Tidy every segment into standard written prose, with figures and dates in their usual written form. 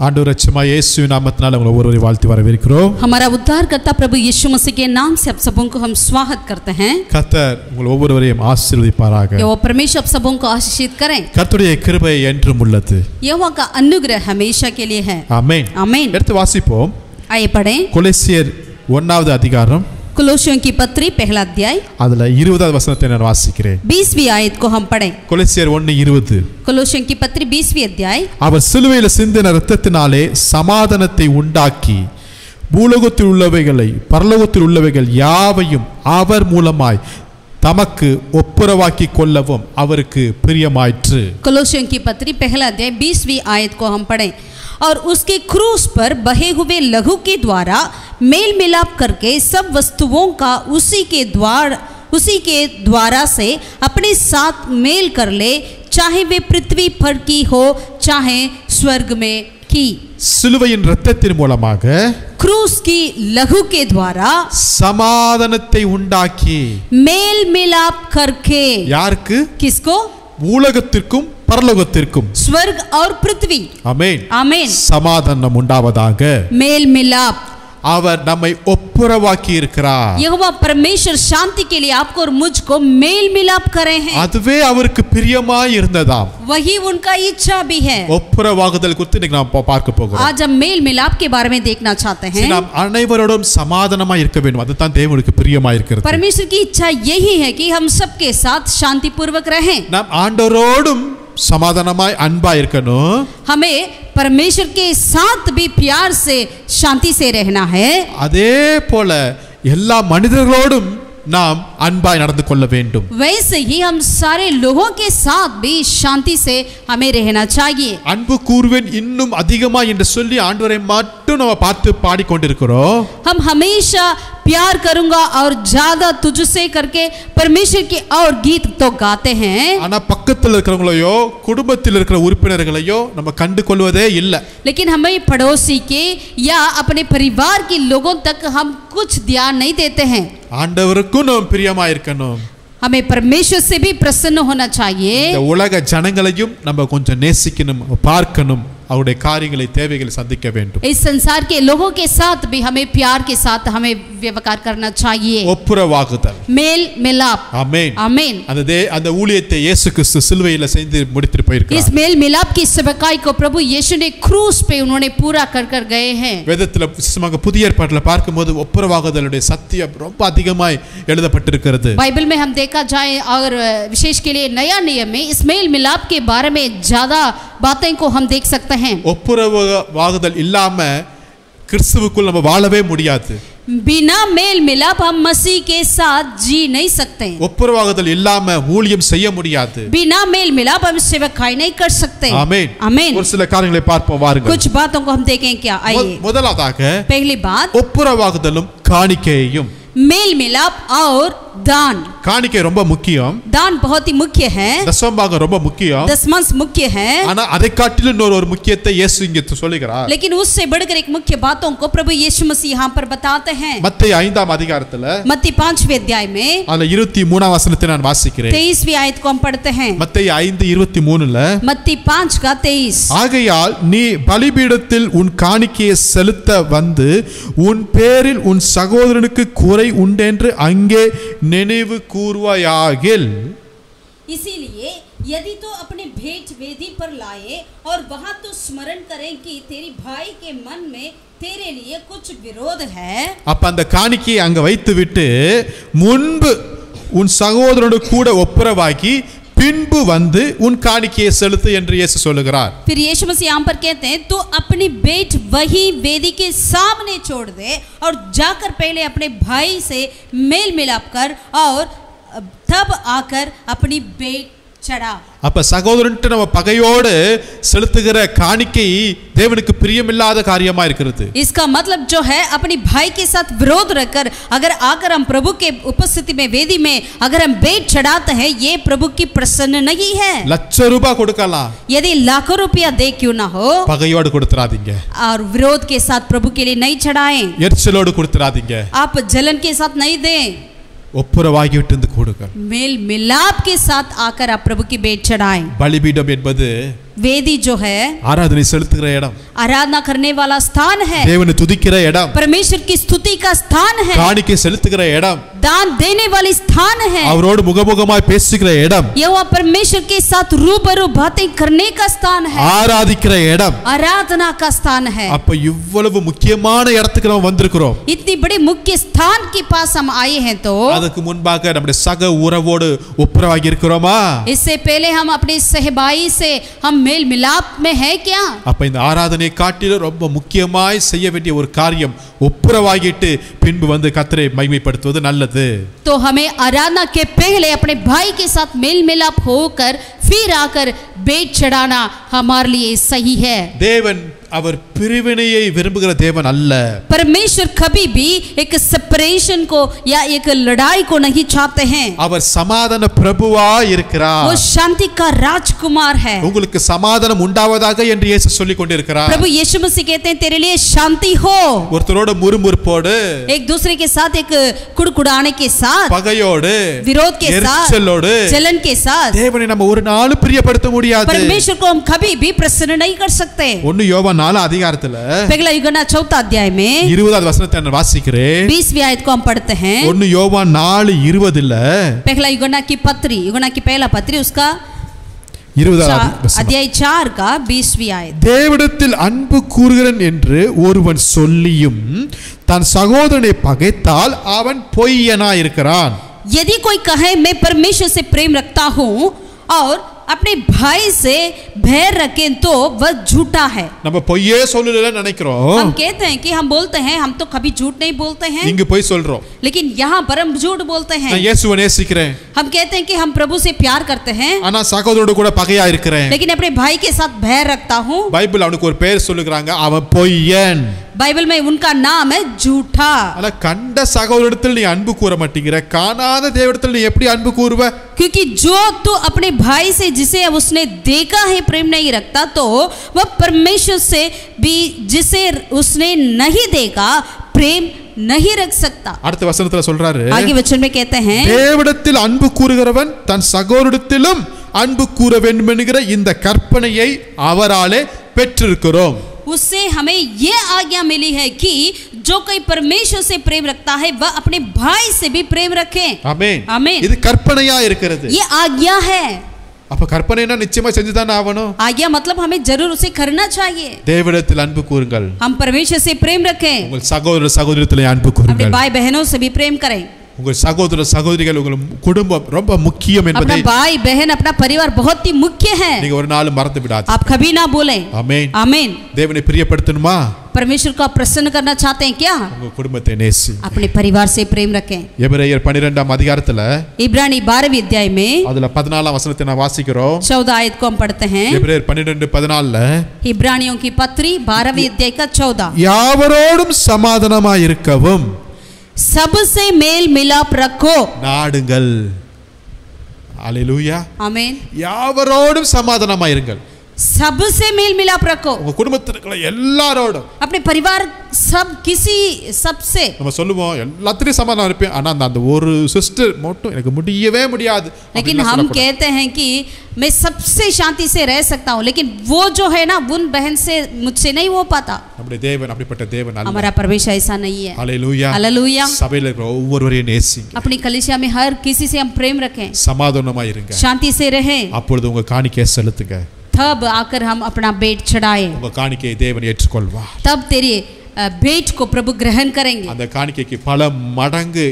ஆண்டவர் இரட்சகர் இயேசுவின் நாமத்தினால உங்களை ஒவ்வொருவரையும் வாழ்த்தி வரவேற்கிறோம். हमारा उद्धारकर्ता प्रभु यीशु मसीह के नाम से आप सबों को हम स्वागत करते हैं. கர்த்தர் உங்களை ஒவ்வொருவரையும் ஆசீர்வதிப்பாராக. यहोवा परमेश्वर आप सबों को आशीषित करें. கர்த்தருடைய கிருபை என்றும் உள்ளது. यहोवा का अनुग्रह हमेशा के लिए है. ஆமென். आमीन. எடுத்து வாசிப்போம். आइए पढ़ें. கொலோசியர் 1வது அதிகாரம் कुलोसियों की पत्री पहला अध्याय அதுல 20வது வசனத்தை நான் வாசிக்கிறேன். 20वीं आयत को हम पढ़ें. கொலோசியர் 1:20. कुलोसियों की पत्री 20वीं अध्याय. அவர் சிலுவையில் சிந்தின இரத்தத்தினாலே சமாதானத்தை உண்டாக்கி பூலோகத்தில் உள்ளவைகளை பரலோகத்தில் உள்ளவைகள் யாவையும் அவர் மூலமாய் தமக்கு ஒப்புரவாக்கி கொள்ளவும் அவருக்கு பிரியமாயிற்று. कुलोसियों की पत्री पहला अध्याय 20वीं आयत को हम पढ़ें. और उसके क्रूस पर बहे हुए लहू के द्वारा मेल मिलाप करके सब वस्तुओं का उसी के द्वारा से अपने साथ मेल कर ले, चाहे वे पृथ्वी पर की हो चाहे स्वर्ग में की. சிலுவையின் இரத்தத்தின் மூலமாக क्रूस की लहू के द्वारा சமாதானத்தை உண்டாக்கி मेल मिलाप करके. யாருக்கு? किसको? பூலோகத்திற்கும் பரலோகத்திற்கும். स्वर्ग और पृथ्वी. ஆமென். आमीन. சமாதானம் உண்டாவதாக. मेल मिलाप. அவர் நம்மை ஒப்புரவாக்கி இருக்கிறார். यहोवा परमेश्वर शांति के लिए आपको और मुझको मेल मिलाप करे हैं. அதுவே அவருக்கு பிரியமாய் இருந்ததாம். वही उनका इच्छा भी है. ஒப்புரவாகுதல் குறித்து இன்னைக்கு நாம் பார்க்க போகிறோம். आज हम मेल मिलाप के बारे में देखना चाहते हैं. நாம் அனைவரோடும் சமாதானமாய் இருக்க வேண்டும். அதுதான் தேவனுக்கு பிரியமாய் இருக்கிறது. परमेश्वर की इच्छा यही है कि हम सबके साथ शांति पूर्वक रहें. நாம் ஆண்டவரோடும் சமாதானமாய் அன்பாய் இருக்கணும். हमें परमेश्वर के साथ भी प्यार से शांति से रहना है. அதே போல எல்லா மனிதர்களோடும் நாம் அன்பாய் நடந்து கொள்ள வேண்டும். वैसे ही हम सारे लोगों के साथ भी शांति से हमें रहना चाहिए. அன்பு கூர்வேன் இன்னும் அதிகமாய் என்று சொல்லி ஆண்டவரை மட்டும் நம்ம பார்த்து பாடிக்கொண்டிருக்கிறோம். हम हमेशा प्यार करूंगा और ज्यादा तुझसे करके परमेश्वर के और गीत तो गाते हैं. ஆனா பக்கத்துல இருக்கிறவங்களையோ குடும்பத்தில் இருக்கிற உறுப்பினர்களையோ நம்ம கண்டு கொள்வதே இல்ல. लेकिन हमें पड़ोसी के या अपने परिवार के लोगों तक हम कुछ ध्यान नहीं देते हैं. ஆண்டவருக்கும் நாம் பிரியமா இருக்கணும். हमें परमेश्वर से भी प्रसन्न होना चाहिए. இந்த உலக ஜனங்களையும் நம்ம கொஞ்சம் நேசிக்கணும், பார்க்கணும், அவருடைய காரியங்களை தேவைகளை சந்திக்க வேண்டும். इस संसार के लोगों के साथ भी हमें प्यार के साथ हमें व्यवहार करना चाहिए. ஒப்புரவாகுதல். मेल मिलाप. ஆமென். आमीन. அந்த ஊழியத்தை இயேசு கிறிஸ்து சிலுவையில் செய்து முடித்து போயிருக்கிறார். इस मेल मिलाप की सेवकाई को प्रभु यीशु ने क्रूस पे उन्होंने पूरा कर गए हैं. வேதத்துல விசேஷமாக புதிய ஏற்பாட்டில் பார்க்கும்போது ஒப்புரவாகுதலுடைய சத்தியம் ரொம்ப அதிகமாய் எழுதப்பட்டிருக்கிறது. बाइबल में हम देखा जाए और विशेष के लिए नया नियम में इस मेल मिलाप के बारे में ज्यादा बातें को हम देख सकते हैं. ஒப்புரவாகுதல் இல்லாம கிறிஸ்துவுக்குள் நம்ம வாழவே முடியாது. बिना मेल मिलाप हम मसीह के साथ जी नहीं सकते. ஒப்புரவாகுதல் இல்லாம ஊழியம் செய்ய முடியாது. बिना मेल मिलाप हम सेवकाई नहीं कर सकते. ஆமென். आमीन. ஒரு சில காரியங்களை பார்ப்போம் வாருங்கள். कुछ बातों को हम देखें क्या. आइए. முதலாவதாக पहली बात ஒப்புரவாகுதலும் காணிக்கையும். मेल मिलाप और दान. காணிக்கை ரொம்ப முக்கியம். दान बहुत ही मुख्य है. தசமபாகம் ரொம்ப முக்கியம். दशमांश मुख्य है. ஆனா அதை காட்டிலும் ஒரு முக்கியத்தை இயேசு இங்கே சொல்லுகிறார். लेकिन उससे बढ़कर एक मुख्य बातों को प्रभु यीशु मसीह यहाँ पर बताते हैं. மத்தேயு 5ஆம் அதிகாரத்துல मत्ती 5वें अध्याय में அதுல 23ஆம் வசனத்தை நான் வாசிக்கிறேன். 23वीं आयत को हम पढ़ते हैं. மத்தேயு 5:23ல मत्ती 5 का 23. ஆகையால் நீ பலிபீடத்தில் உன் காணிக்கையை செலுத்த வந்து உன் பேரில் உன் சகோதரனுக்கு குறை உண்டென்று அங்கே நினைவு கூர்வாயாகில். इसीलिए यदि तो अपने भेंट वेदी पर लाए और वहां तो स्मरण करें कि तेरी भाई के मन में तेरे लिए कुछ विरोध है. அப்ப அந்த காணிக்கையை அங்க வைத்துவிட்டு முன்பு உன் சகோதரனோடு கூட ஒப்புரவாக்கி பின்பு வந்து உன் காணிக்கையை செலுத்து என்று இயேசு சொல்லுகிறார். फिर यीशु मसीह यहाँ पर कहते हैं तो अपनी भेंट वही वेदी के सामने छोड़ दे और जाकर पहले अपने भाई से मेल मिलाप कर और तब आकर अपनी भेंट चढ़ा. அப்ப சகோதரன்ட்டு நம்ம பகையோடு செலுத்துகிற காணிக்கை தேவனுக்கு பிரியமில்லாத காரியமா இருக்கிறது. इसका मतलब जो है अपनी भाई के साथ विरोध रखकर अगर आकर हम प्रभु के उपस्थिति में वेदी में अगर हम भेंट चढ़ाते हैं ये प्रभु की प्रसन्न नहीं है. லட்ச ரூபாய் கொடுக்கலாம். यदि लाखों रुपया दे क्यों ना हो பகையோடு கொடுத்துறாதீங்க. और विरोध के साथ प्रभु के लिए नहीं चढ़ाएं. எரிச்சலோடு கொடுத்துறாதீங்க. आप जलन के साथ नहीं दें. ஒப்புரவாகிவிட்டு வந்து கொடுங்கள். मेल मिलाप के साथ आकर आप प्रभु की भेंट चढ़ाएं. பலிபீடம் என்பது वेदी जो है ஆராதனை செலுத்துகிற இடம், आराधना करने वाला स्थान है, தேவனை துதிக்கிற இடம், परमेश्वर की स्तुति का स्थान है, காணிக்கை செலுத்துகிற இடம், दान देने वाली स्थान है, அவரோடு முகமுகமாய் பேசுகிற இடம், यहोवा परमेश्वर के साथ रूबरू बातें करने का स्थान है, ஆராதிக்கிற இடம். आराधना का स्थान है। அப்ப இவ்வளவு முக்கியமான இடத்துக்கு நம்ம வந்திருக்கிறோம். इतनी बड़ी मुख्य स्थान के पास हम आए हैं तो அதுக்கு முன்பாக நம்முடைய சக உறவோடு ஒப்புரவாகி இருக்கிறோமா? इससे पहले हम अपने सहभाई से हम मेल मिलाप में है क्या? அப்ப இந்த ஆராதனை காட்டில ரொம்ப முக்கியமாய் செய்ய வேண்டிய ஒரு காரியம் ஒப்புரவாகிட்டு பின்பு வந்து கர்த்தரை மகிமைப்படுத்துவது நல்லது. तो हमें आराधना के पहले अपने भाई के साथ मेल मिलाप होकर फिर आकर बेट चढ़ाना हमारे लिए सही है। தேவன் அவர் பிரிவினையை விரும்புகிற தேவன் அல்ல. परमेश्वर कभी भी एक सेपरेशन को या एक लड़ाई को नहीं चाहते हैं। அவர் சமாதான பிரபுவாய் இருக்கிறார். वो शांति का राजकुमार है। உங்களுக்கு சமாதானம் உண்டாவதாக என்று இயேசு சொல்லிக் கொண்டிருக்கிறார். प्रभु यीशु मसीह कहते हैं तेरे लिए शांति हो। ஒருத்தரோட முறுமுறுப்போடு, एक दूसरे के साथ एक कुड़कुड़ाने के साथ, பகையோடு, विरोध के साथ, எரிச்சலோடு जलन के साथ தேவனை நம்ம ஒரு நாள் பிரியப்படுத்த முடியாது. परमेश्वर को हम कभी भी प्रसन्न नहीं कर सकते। 1 யோவான் 4 அதிகாரத்துல पहला यूहन्ना 4 अध्याय में 20வது வசனத்தை நான் வாசிக்கிறேன். 20वीं आयत को हम पढ़ते हैं। 1 யோவான் 4:20ல पहला यूहन्ना की पहला पत्री उसका 20வது வசனம். अध्याय 4 का 20वीं आयत। தேவனிடத்தில் அன்பு கூறுகிறேன் என்று ஒருவன் சொல்லியும் தன் சகோதரனை பகைத்தால் அவன் பொய்யனாய் இருக்கிறான். यदि कोई कहे मैं परमेश्वर से प्रेम रखता हूँ और अपने भाई से भय रखें तो वह झूठा है। நம்ம பொய்யே சொல்லல நினைக்கிறோம். हम कहते हैं कि हम बोलते हैं हम तो कभी झूठ नहीं बोलते हैं, இங்க பொய் சொல்றோம். लेकिन यहाँ पर हम झूठ बोलते हैं। நான் இயேசுவை நேசிக்கிறேன், हम कहते हैं कि हम प्रभु से प्यार करते हैं, ஆனா சகோதரனோட கூட பகையா இருக்கிறேன். लेकिन अपने भाई के साथ भय रखता हूँ। பைபிள் அவனுக்கு ஒரு பெயர் சொல்லுகிறாங்க, அவன் பொய்யன். बाइबल में उनका नाम है झूठा। ஆனா கண்ட சகோதரனிடத்தில் நீ அன்பு கூற மாட்டேங்கிற, காணாத தேவனிடத்தில் நீ எப்படி அன்பு கூறுவ? क्योंकि जो तू अपने भाई से जिसे उसने देखा है प्रेम नहीं रखता, तो वह परमेश्वर से भी जिसे उसने नहीं देखा प्रेम नहीं रख सकता। அடுத்த வசனத்துல சொல்றாரு, आगे वचन में कहते हैं தேவனிடத்தில் அன்பு கூறுகிறவன் தன் சகோதரனிடத்திலும் அன்பு கூற வேண்டும் என்கிற இந்த கற்பனையை அவராலே பெற்றிருக்கிறோம். उससे हमें ये आज्ञा मिली है कि जो कोई परमेश्वर से प्रेम रखता है वह अपने भाई से भी प्रेम रखे। ஆமென். आमीन। இது கற்பனையா இருக்கிறது. ये आज्ञा है। அப்ப கற்பனைனா நிச்சயமா செஞ்சுதானே ஆகணும். आज्ञा मतलब हमें जरूर उसे करना चाहिए। தேவனிடத்தில் அன்பு கூறுங்கள், हम परमेश्वर से प्रेम रखें, உங்கள் சகோதர சகோதரிடத்தில் அன்பு अपने கூறுங்கள். भाई बहनों से भी प्रेम करें। உங்கள் சகோதர சகோதரிகள் உங்கள் குடும்பம் ரொம்ப முக்கியம் अपना என்பதை भाई बहन अपना परिवार बहुत ही मुख्य है, நீங்க ஒரு நாள் மறந்து விடாதீங்க. आप कभी ना भूलें। ஆமென். आमीन। தேவனை பிரியப்படுத்தணுமா? परमेश्वर को आप प्रसन्न करना चाहते हैं क्या? உங்க குடும்பத்தை நேசி. अपने परिवार से प्रेम रखें। எபிரேயர் 12ஆம் அதிகாரத்துல इब्रानी 12वीं अध्याय में அதுல 14ஆம் வசனத்தை நான் வாசிக்கிறோம். 14 आयत को हम पढ़ते हैं। எபிரேயர் 12:14ல इब्रानियों की पत्री 12वीं अध्याय का 14, யாவரோடும் சமாதானமாய் இருக்கவும் सबसे मेल मिलाप रखो। நாடுங்கள். அல்லேலூயா. आमीन। யாவரோடும் சமாதானமாய் இருங்கள். सबसे मेल मिलाप रखो। உங்க குடும்பத்தில் இருக்கிற எல்லாரோடும். अपने परिवार सब किसी सबसे। நம்ம சொல்லுவோம் எல்லாத்தையும் சமாதானம் இருப்பேன், ஆனா அந்த ஒரு சிஸ்டர் மட்டும் எனக்கு முடியவே முடியாது. लेकिन हम कहते हैं कि मैं सबसे शांति से रह सकता हूँ, लेकिन वो जो है ना उन बहन से मुझसे नहीं हो पाता। நம்முடைய தேவன் அப்படிப்பட்ட தேவன் அல்ல. हमारा परमेश्वर ऐसा नहीं है। அல்லேலூயா. हालेलुया। சபையில இருக்கிற ஒவ்வொருவரையும் நேசிங்க. अपनी कलीसिया में हर किसी से हम प्रेम रखें, சமாதானமாய் இருங்க. शांति से रहें, அப்பொழுது உங்க காணிக்கையை செலுத்துங்க. तब आकर हम अपना बेट चढ़ाएं, உங்க காணிக்கையை தேவன் ஏற்றுக்கொள்வார். तब तेरी बेट को प्रभु ग्रहण करेंगे। அந்த காணிக்கைக்கு பல மடங்கு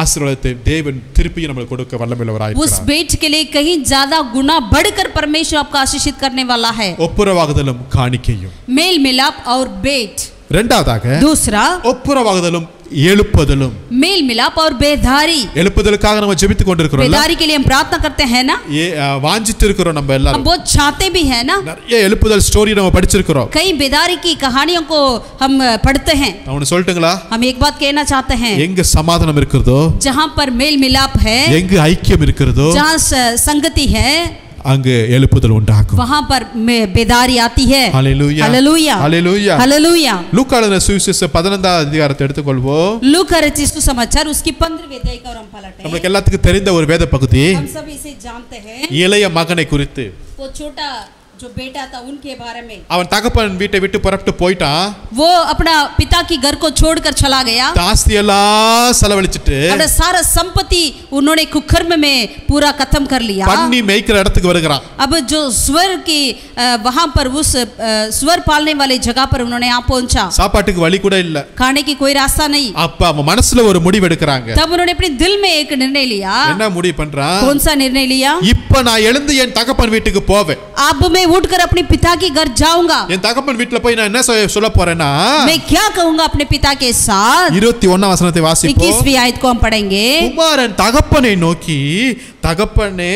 ஆசீர்வாதத்தை தேவன் திருப்பி நமக்கு கொடுக்க வல்லமையுள்ளவராய் उस இருக்கிறார். बेट के लिए कहीं ज्यादा गुना बढ़कर परमेश्वर आपको आशीषित करने वाला है। ஒப்புரவாகுதலும் காணிக்கையும். मेल मिलाप और बेट। இரண்டாவதாக दूसरा ஒப்புரவாகுதலும் எழுப்புதலும். मेल मिलाप और बेदारी। எழுப்புதலுக்காக நம்ம ஜெபித்துக் கொண்டிருக்கிறோம். बेदारी के लिए हम प्रार्थना करते हैं ना, வாஞ்சிட்டு இருக்கிறோம் நம்ம हम எல்லாரும். बहुत चाहते भी हैं ना। நிறைய எழுப்புதல் ஸ்டோரி நம்ம படிச்சிருக்கிறோம். कई बेदारी की कहानियों को हम पढ़ते हैं। நான் ஒன்னு சொல்லட்டுங்களா? हम एक बात कहना चाहते हैं, எங்க சமாதானம் இருக்கிறதோ, जहाँ पर मेल मिलाप है, எங்க ஐக்கியம் இருக்கிறதோ, जहाँ संगति है, அங்கு எழுப்புதல் உண்டாகும். वहाँ पर बेदारी आती है। ஹalleluya. हालेलुया। ஹalleluya. हालेलुया। லூக்கா எழுதின சுவிசேஷம் 15ஆம் அதிகாரத்தை எடுத்துக்கொள்வோம். लूका रचित सुसमाचार उसकी 15वीं अध्याय का और हम पलटें। நமக்கு எல்லாத்துக்கும் தெரிந்த ஒரு வேத பகுதி. हम सब इसे जानते हैं। இளைய மகனை குறித்து. वो छोटा जो बेटा था उनके बारे में அவன் தகப்பன் வீட்டை விட்டு புறப்பட்டு போயிட்டான். वो अपना पिता की घर को छोड़कर चला गया. ஆஸ்தி எல்லாம் செலவழிச்சிட்டு अपना सारा संपत्ति उन्होंने कुकर्म में पूरा खत्म कर लिया. பண்ணி மேய்க்கிற இடத்துக்கு வருகிறான். अब जो स्वर की वहां पर उस स्वर पालने वाले जगह पर उन्होंने यहाँ पहुंचा. சாப்பாட்டுக்கு வழி கூட இல்ல. खाने की कोई रास्ता नहीं. அப்ப அவன் மனசுல ஒரு முடிவு எடுக்கறாங்க. तब उन्होंने अपने दिल में एक निर्णय लिया. என்ன முடிவு பண்றான்? कौन सा निर्णय लिया? இப்ப நான் எழுந்து என் தகப்பன் வீட்டுக்கு போவேன். अब मैं उठकर अपने पिता के घर जाऊंगा. என் தகப்பன் வீட்ல போய் நான் என்ன சொல்ல போறேன்னா मैं क्या कहूंगा अपने पिता के साथ? 21 வசனத்தை வாசிப்போம். 21वीं आयत को हम पढ़ेंगे. குமாரன் தகப்பனை நோக்கி, தகப்பனே,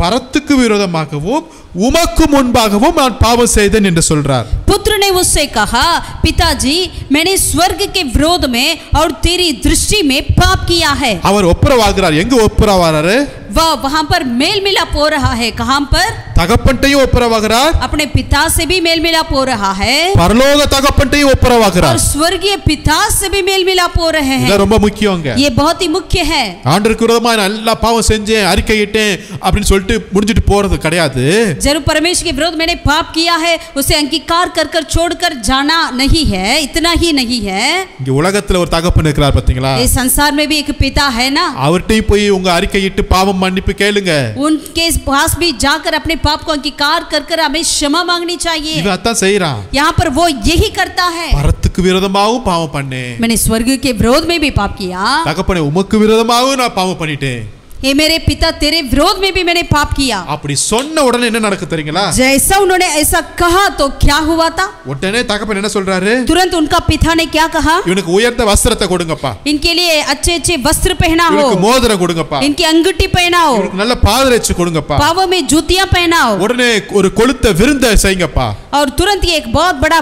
பரத்துக்கு விரோதமாகவும் உமக்கு முன்பாகவும் நான் பாவம் செய்தேன் என்று சொல்றார். पुत्र ने उससे कहा, पिताजी मैंने स्वर्ग के विरोध में और तेरी दृष्टि में पाप किया है. அவர் ஒப்புரவாகிறார். எங்க ஒப்புரவாகிறாரு? वह वहां पर मेल मिलाप हो रहा है. कहां पर? தகப்பன்ட்டையும் ஒப்புரவாகிறார். अपने पिता से भी मेल मिलाप हो रहा है. பரலோக தகப்பன்ட்டையும் ஒப்புரவாகிறார். और स्वर्गीय पिता से भी मेल मिलाप हो रहे हैं. இது ரொம்ப முக்கியங்க. ये बहुत ही मुख्य है. ஆண்டவருக்கு விரோதமா நான் எல்லா பாவம் செஞ்சேன், அறிக்கையிட்டேன் அப்படின்னு சொல்லிட்டு முடிஞ்சிட்டு போறது கிடையாது. जरूर परमेश्वर के विरोध मैंने पाप किया है उसे अंगीकार कर कर छोड़कर जाना नहीं है. इतना ही नहीं है. இங்க உலகத்துல ஒரு தகப்பன் இருக்கிறார் பாத்தீங்களா? इस संसार में भी एक पिता है ना. அவர்கிட்டயும் போய் உங்க அறிக்கையிட்டு பாவம் மன்னிப்பு கேளுங்க. उनके पास भी जाकर अपने पाप को अंगीकार कर कर हमें क्षमा मांगनी चाहिए. இவன் அதான் செய்றான். यहाँ पर वो यही करता है. பரத்துக்கு விரோதமாகவும் பாவம் பண்ணேன். मैंने स्वर्ग के विरोध में भी पाप किया. தகப்பனே, உமக்கு விரோதமாகவும் நான் பாவம் பண்ணிட்டேன். हे मेरे पिता, तेरे विरोध में भी मैंने पाप किया. அப்படி சொன்ன உடனே என்ன நடக்கு தெரியுங்களா? जैसा उन्होंने ऐसा कहा तो क्या हुआ था? உடனே தகப்பன் என்ன சொல்றாரு? तुरंत उनका पिता ने क्या कहा? இவனுக்கு உயர்ந்த வஸ்திரத்தை கொடுங்கப்பா. इनके लिए अच्छे अच्छे वस्त्र पहनाओ. இவனுக்கு மோதிரம் கொடுங்கப்பா. इनकी अंगूठी पहनाओ. இவனுக்கு நல்ல பாதரட்சை கொடுங்கப்பா. पावों में जूतियां पहनाओ. உடனே ஒரு கொளுத்த விருந்தை செய்யுங்கப்பா. और तुरंत ही एक बहुत बड़ा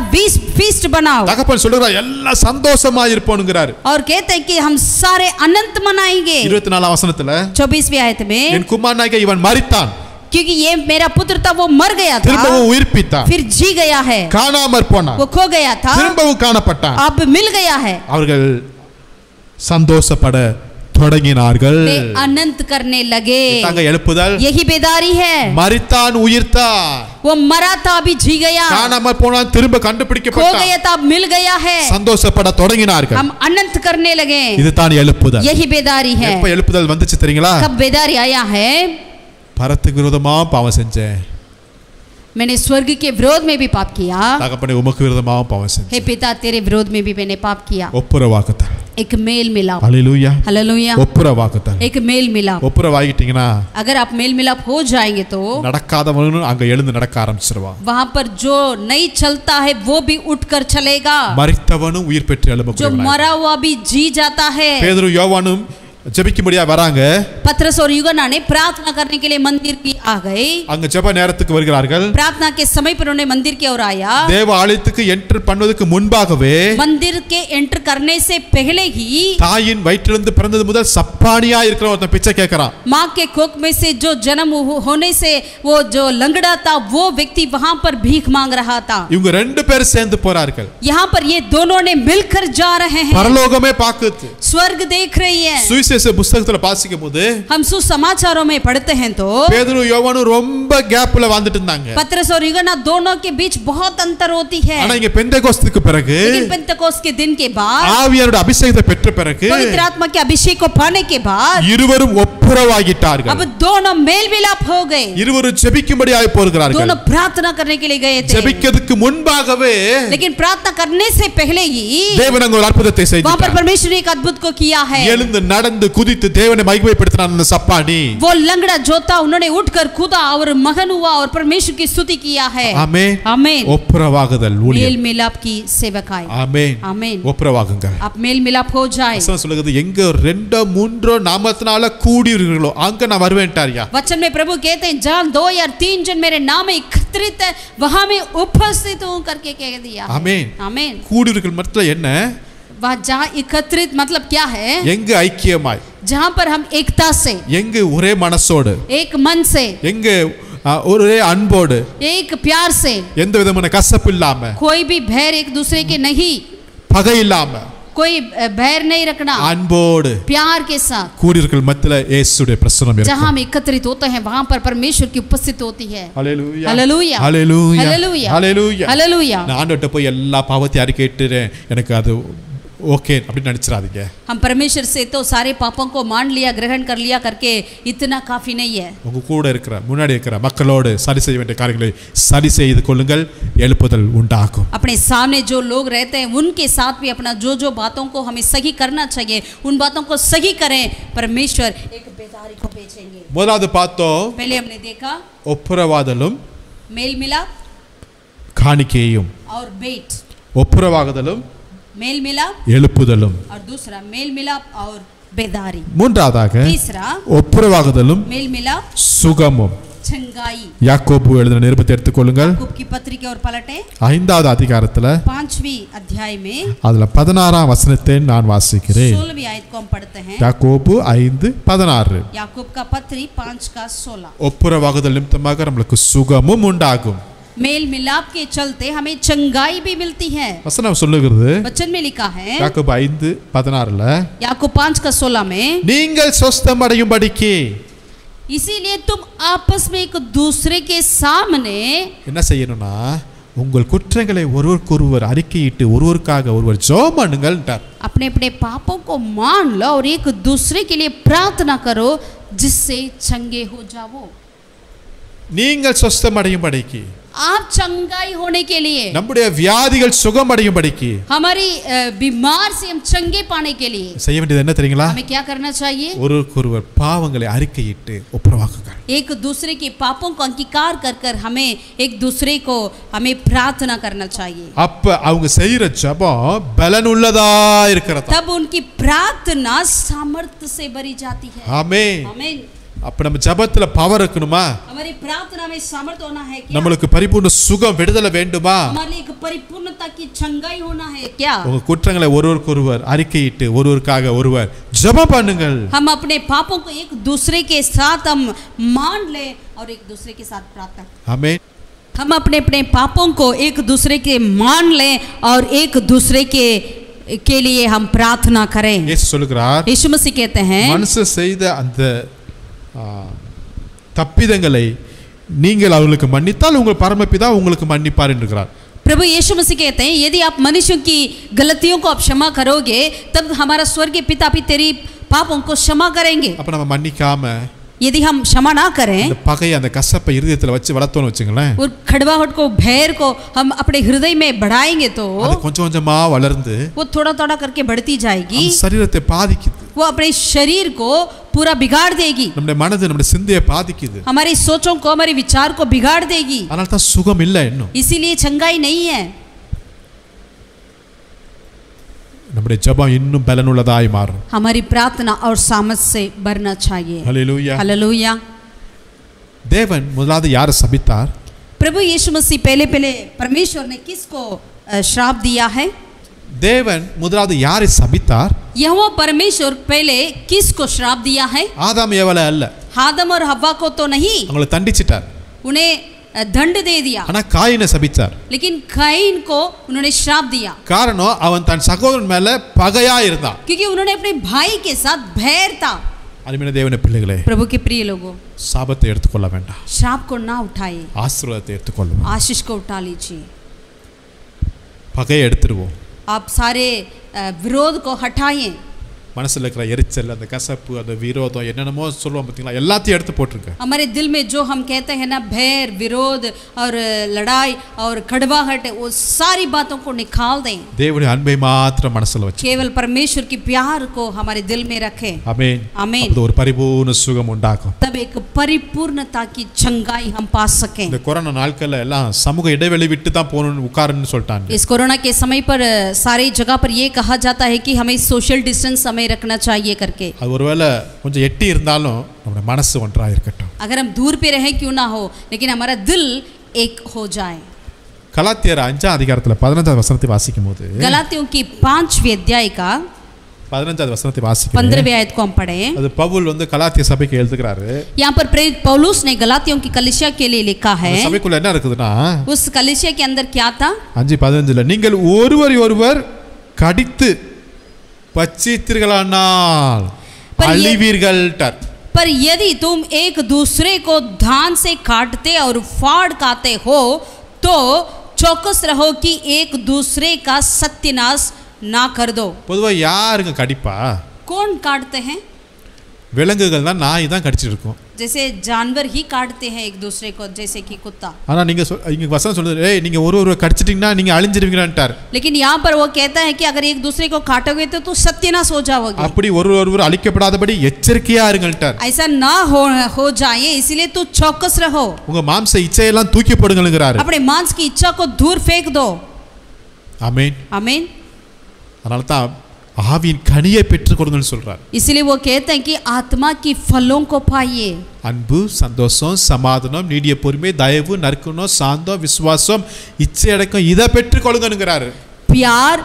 फीस्ट बनाओ. தகப்பன் சொல்றார் எல்லாம் சந்தோஷமா இருப்போம்ங்கறாரு. और कहते हैं कि हम सारे अनंत मनाएंगे. 24 வசனத்துல 24वीं आयत में, என் குமாரனாகிய இவன் மரித்தான், क्योंकि ये मेरा पुत्र था वो मर गया था, திரும்பவும் உயிர்ப்பித்தான், फिर जी गया है, காணாமற் போனான், वो खो गया था, திரும்பவும் காணப்பட்டான். अब मिल गया है. அவர்கள் சந்தோஷப்பட தொடங்கினார்கள். वे अनंत करने लगे. தாங்க எழுப்புதல். यही बेदारी है. மரித்தான், உயிர்த்தான், वो मरा था अभी जी गया, காணாமற் போனான், திரும்ப खो கண்டுபிடிக்கப்பட்டான். गया था अब मिल गया है. சந்தோஷப்பட தொடங்கினார்கள். हम अनंत करने लगे. இதுதான் எழுப்புதல். यही बेदारी है. எப்ப எழுப்புதல் வந்துச்சு தெரியுங்களா? कब बेदारी आया है? பரத்துக்கு விரோதமா பாவம் செஞ்சேன். मैंने स्वर्ग के विरोध में भी पाप किया. தகப்பனே, உமக்கு விரோதமா பாவம் हे செஞ்சேன். पिता, तेरे विरोध में भी मैंने पाप किया. ஒப்புரவாக்குதல். एक मेल मिलाप. ஹalleluya. हालेलुया. ஒப்புரவாக்குதல். एक मेल मिलाप. ஒப்புரவாகிட்டீங்கன்னா अगर आप मेल मिलाप हो जाएंगे तो நடக்காதவனும் அங்க எழுந்து நடக்க ஆரம்பிச்சிருவான். वहां पर जो नहीं चलता है वो भी उठकर चलेगा. மரித்தவனும் உயிர் பெற்று जो எழும்பக்கூடியவனாய். मरा हुआ भी जी जाता है. பேதுரு யோவானும் ஜெபிக்கும்படியா வராங்க. पतरस और यूहन्ना ने प्रार्थना करने के लिए मंदिर की आ गए. அங்க ஜெப நேரத்துக்கு வருகிறார்கள். प्रार्थना के समय पर उन्होंने मंदिर की ओर आया. தேவ ஆலயத்துக்கு என்டர் பண்ணுவதற்கு முன்பாகவே मंदिर के एंटर करने से पहले ही தாயின் வயிற்றிலிருந்து பிறந்தது முதல் சப்பானியா இருக்கிற ஒருத்தன் பிச்சை கேட்கறான். माँ के कोख में से जो जन्म होने से वो जो लंगड़ा था वो व्यक्ति वहां पर भीख मांग रहा था. இவங்க ரெண்டு பேர் சேர்ந்து போறார்கள். यहाँ पर ये दोनों ने मिलकर जा रहे हैं. பரலோகமே பாக்குது. स्वर्ग देख रही है. சுவிசேஷ புத்தகத்துல வாசிக்கும் போது हम सुसमाचारों में पढ़ते हैं तो பேதுரு யோவானும் ரொம்ப கேப்ல வந்துட்டு இருந்தாங்க. पतरस और यूहन्ना दोनों के बीच बहुत अंतर होती है. ஆனா இங்க பெந்தேகோஸ்துக்கு பிறகு लेकिन पेंतकोस्त के दिन के बाद ஆவியானோட அபிஷேகத்தை பெற்ற பிறகு पवित्र आत्मा के अभिषेक को पाने के बाद இருவரும் ஒப்புரவாகிட்டார்கள். अब दोनों मेल मिलाप हो गए. இருவரும் ஜெபிக்கும்படியாக போகிறார்கள். दोनों प्रार्थना करने के लिए गए थे. ஜெபிக்கிறதுக்கு முன்பாகவே लेकिन प्रार्थना करने से पहले ही தேவன் அங்க ஒரு அற்புதத்தை वहां पर செய்தார். परमेश्वर ने एक अद्भुत को किया है. எழுந்து நடந்து குதித்து தேவனை மகிமைப்படுத்தினான் அந்த சப்பானி. वो लंगड़ा जो था उन्होंने उठकर कूदा और मगन हुआ और परमेश्वर की स्तुति किया है. ஆமென். आमीन. ஒப்புரவாகுதல் मेल ஊழியம். मिलाप की सेवकाई. ஆமென். आमीन. ஒப்புரவாகுங்க. आप मेल मिलाप हो जाए. வசனம் சொல்லுது எங்க ரெண்டோ மூன்றோ நாமத்தினால கூடியிருக்கிறீர்களோ அங்க நான் வருவேன்ட்டாரியா. वचन में प्रभु कहते हैं जहां 2 या 3 जन मेरे नाम में एकत्रित है वहां मैं उपस्थित हूं करके कह दिया. ஆமென். आमीन. கூடியிருக்கிற மொத்தம் என்ன? वह जहां एकत्रित मतलब क्या है? எங்க ஐக்கியமாய், जहां पर हम एकता से, எங்க ஒரே மனசோடு, एक मन से, எங்க ஒரே அன்போடு, एक प्यार से, எந்த விதமான கசப்பு இல்லாம, कोई भी भैर एक दूसरे के नहीं, பகை இல்லாம, कोई बैर नहीं रखना, அன்போடு प्यार के साथ கூடியிருக்கிற மத்தியில இயேசுடைய பிரசன்னம் जहाँ இருக்கும். हम एकत्रित होते हैं वहां पर परमेश्वर की उपस्थिति होती है. ஹalleluya हालेलुया ஹalleluya हालेलुया ஹalleluya. हालेलुया. நான் ஆண்டவர்ட்ட போய் எல்லா பாவத்தையும் அறிக்கையிட்டுறேன், எனக்கு அது ஓகே அப்படி நினைச்சிராதீங்க. हम परमेश्वर से तो सारे पापों को मान लिया, ग्रहण कर लिया करके इतना काफी नहीं है. உங்க கூட இருக்கிற முன்னாடி இருக்கிற மக்களோடு சரி செய்ய வேண்டிய காரியங்களை சரி செய்து கொள்ளுங்கள், எழுப்புதல் உண்டாகும். अपने सामने जो लोग रहते हैं उनके साथ भी अपना जो जो बातों को हमें सही करना चाहिए उन बातों को सही करें, परमेश्वर एक बेदारी को भेजेंगे. முதலாவது பார்த்தோம் पहले हमने देखा ஒப்புரவாதலும் मेल मिलाप காணிக்கையும், और बेट, ஒப்புரவாகுதலும் मेल मिलाप எழுப்புதலும். और दूसरा मेल मिलाप और बेदारी. மூன்றாவதாக तीसरा ஒப்புரவாகுதலும் मेल मिलाप சுகமும். छंगाई. யாக்கோபு எழுதின நிருபத்தை எடுத்துக்கொள்ளுங்கள். याकूब की पत्री की ओर पलटे 5வது அதிகாரத்துல 5वीं अध्याय में அதுல 16ஆம் வசனத்தை நான் வாசிக்கிறேன். 16वीं आयत को हम पढ़ते हैं. யாக்கோபு 5:16. याकूब का पत्री 5 का 16. ஒப்புரவாகுதல் நிமித்தமாக நம்மளுக்கு சுகமும் உண்டாகும். मेल मिलाप के चलते हमें चंगाई भी मिलती है. வசனம் சொல்லுகிறது वचन में लिखा है யாக்கோபு 5:16ல याकूब 5 का 16 में நீங்கள் சொஸ்தமடையும்படிக்கு इसीलिए तुम आपस में एक दूसरे के सामने என்ன செய்யணும்னா உங்கள் குற்றங்களை ஒருவருக்கொருவர் அறிக்கையிட்டு ஒருவருக்காக ஒருவர் ஜெபம் பண்ணுங்கள்ன்றார். अपने अपने पापों को मान लो और एक दूसरे के लिए प्रार्थना करो जिससे चंगे हो जाओ. நீங்கள் சொஸ்தமடையும்படிக்கு, आप चंगाई होने के लिए, நம்முடைய வியாதிகள் சுகமடையும்படிக்கு हमारी बीमार से हम चंगे पाने के लिए செய்ய வேண்டியது என்ன தெரியுங்களா? हमें क्या करना चाहिए? ஒருவருக்கொருவர் பாவங்களை அறிக்கையிட்டு ஒப்புரவாக்குங்கள். एक दूसरे के पापों को अंगीकार कर कर हमें एक दूसरे को हमें प्रार्थना करना चाहिए. அப்ப அவங்க செய்யற ஜெபம் பலனுள்ளதா இருக்கிறதா? तब उनकी प्रार्थना सामर्थ्य से भरी जाती है. ஆமென். आमीन. அப்ப நம்ம ஜெபத்துல பவர் இருக்கணுமா? हमारी प्रार्थना में सामर्थ्य होना है क्या? நம்மளுக்கு பரிபூர்ண சுகம் விடுதலை வேண்டுமா? हमारे लिए एक परिपूर्णता की चंगाई होना है क्या? உங்க குற்றங்களை ஒருவருக்கொருவர் அறிக்கையிட்டு ஒருவருக்காக ஒருவர் ஜெபம் பண்ணுங்கள். हम अपने पापों को एक दूसरे के साथ हम मान ले और एक दूसरे के साथ प्रार्थना. ஆமென். हम अपने अपने पापों को एक दूसरे के मान लें और एक दूसरे के लिए हम प्रार्थना करें. இயேசு சொல்கிறார், यीशु मसीह कहते हैं மனுஷன் செய்த அந்த தப்பிதங்களை நீங்கள் அவர்களுக்கு மன்னித்தால் உங்கள் பரமபிதா உங்களுக்கு மன்னிப்பார் என்கிறார். प्रभु यीशु मसीह कहते हैं यदि आप मनुष्यों की गलतियों को आप क्षमा करोगे तब हमारा स्वर्गीय पिता भी तेरी पापों को क्षमा करेंगे. அப்ப நம்ம மன்னிக்காம यदि हम क्षमा ना करें, அந்த பகையை அந்த கசப்பை இருதயத்துல வச்சு வளர்த்தோம்னு வச்சுங்களேன், और खड़वाहट को भैर को हम अपने हृदय में बढ़ाएंगे तो அது கொஞ்சம் கொஞ்சமா வளர்ந்து वो थोड़ा थोड़ा करके बढ़ती जाएगी. நம்ம சரீரத்தை பாதிக்குது. वो अपने शरीर को पूरा बिगाड़ देगी. நம்முடைய மனது நம்முடைய சிந்தையை பாதிக்குது. हमारी सोचों को हमारे विचार को बिगाड़ देगी. அதனால தான் சுகம் இல்லை இன்னும். इसीलिए चंगाई नहीं है. நம்முடைய ஜெபம் இன்னும் பலனுள்ளதாய் மாறும். हमारी प्रार्थना और सामर्थ से भरना चाहिए. ஹalleluya. हालेलुया. தேவன் முதலாவது யாரை சபித்தார்? प्रभु यीशु मसीह पहले परमेश्वर ने किसको श्राप दिया है? தேவன் முதலாவது யாரை சபித்தார்? यहोवा परमेश्वर पहले किसको श्राप दिया है? ஆதாம் ஏவாளை அல்ல. आदम और हव्वा को तो नहीं, அவங்களை தண்டிச்சிட்டார். उन्हें दंड दे दिया. ஆனா காயினை சபித்தார். लेकिन काइन को उन्होंने श्राप दिया. காரணம் அவன் தன் சகோதரன் மேல பகையா இருந்தான். क्योंकि उन्होंने अपने भाई के साथ बैर था. அருமையான தேவனுடைய பிள்ளைகளே, प्रभु के प्रिय लोगों, சாபத்தை எடுத்துக்கொள்ள வேண்டாம், श्राप को ना उठाइए, ஆசீர்வாதத்தை எடுத்துக்கொள்ளுவோம். आशीष को उठा लीजिए. பகையை எடுத்துருவோம். आप सारे विरोध को हटाइए. மனசுல இருக்கிற எரிச்சல், அந்த கசப்பு, அந்த விரோதம், என்னென்னமோ சொல்லுவோம் பார்த்தீங்களா, எல்லாத்தையும் எடுத்து போட்டுருங்க. हमारे दिल में जो हम कहते हैं ना भैर, विरोध और लड़ाई और कड़वाहट, वो सारी बातों को निकाल दें. தேவனுடைய அன்பை மாத்திரம் மனசுல வச்சு केवल परमेश्वर की प्यार को हमारे दिल में रखें. ஆமென். आमीन. அப்போ ஒரு பரிபூர்ண சுகம் உண்டாகும். तब एक परिपूर्णता की चंगाई हम पा सकें. இந்த கொரோனா நாட்கள்ல எல்லாம் சமூக இடைவெளி விட்டு தான் போகணும்னு உட்காருன்னு சொல்லிட்டாங்க. इस कोरोना के समय पर सारी जगह पर ये कहा जाता है कि हमें सोशल डिस्टेंस हमें रखना चाहिए करके. அது ஒருவேளை கொஞ்சம் எட்டி இருந்தாலும் நம்முடைய மனசு ஒன்றா இருக்கட்டும். अगर हम दूर पे रहें क्यों ना हो, लेकिन हमारा दिल एक हो जाए. கலாத்தியர் 5ஆம் அதிகாரத்துல 15வது வசனத்தை வாசிக்கும்போது, गलातियों की 5वीं अध्याय का 15வது வசனத்தை வாசிக்கிறேன். 15वीं आयत को हम पढ़ें. அது பவுல் கலாத்திய சபைக்கு எழுதுகிறாரு. यहाँ पर प्रेरित पौलुस ने गलातियों की कलीसिया के लिए लिखा है. அந்த சபைக்குள்ள என்ன இருக்குதுன்னா, उस कलीसिया के अंदर क्या था? 5:15 நீங்கள் ஒருவர் கடித்து பச்சித்தீர்களானால் அழிவீர்கள்ட்டார். पर यदि तुम एक दूसरे को धान से काटते और फाड़ खाते हो तो चौकस रहो कि एक दूसरे का सत्यानाश ना कर दो. பொதுவா யாருங்க கடிப்பா? कौन काटते हैं? விலங்குகள் தான், நாய் தான் கடிச்சிட்டு இருக்கும். जैसे जानवर ही काटते हैं एक दूसरे को, जैसे कि कुत्ता. ஆனா நீங்க இங்க வசனம் சொல்லுது, ஏய் நீங்க ஒரு கடிச்சிட்டீங்கன்னா நீங்க அழிஞ்சிருவீங்கன்றார். लेकिन यहाँ पर वो कहता है कि अगर एक दूसरे को काटोगे तो सत्यानाश हो जाओगे. அப்படி ஒருவர் அழிக்கப்படாதபடி எச்சரிக்கையா இருங்கள்ட்டார். ऐसा ना हो जाए इसलिए तू चौकस रहो. உங்க மாம்ச இச்சையெல்லாம் தூக்கி போடுங்கள்ங்கறாரு. अपने मांस की इच्छा को दूर फेंक दो. ஆமென். आमीन. அதனால தான் ஆவியின் கனியை பெற்றுக் கொடுங்கன்னு சொல்றார். इसलिए वो कहते हैं कि आत्मा की फलों को पाइए. அன்பு, சந்தோஷம், சமாதானம், நீடிய பொறுமை, தயவு, நற்குணம், சாந்தம், விசுவாசம், இச்சை அடக்கம் இதை பெற்றுக் கொள்ளுங்கன்றாரு. प्यार,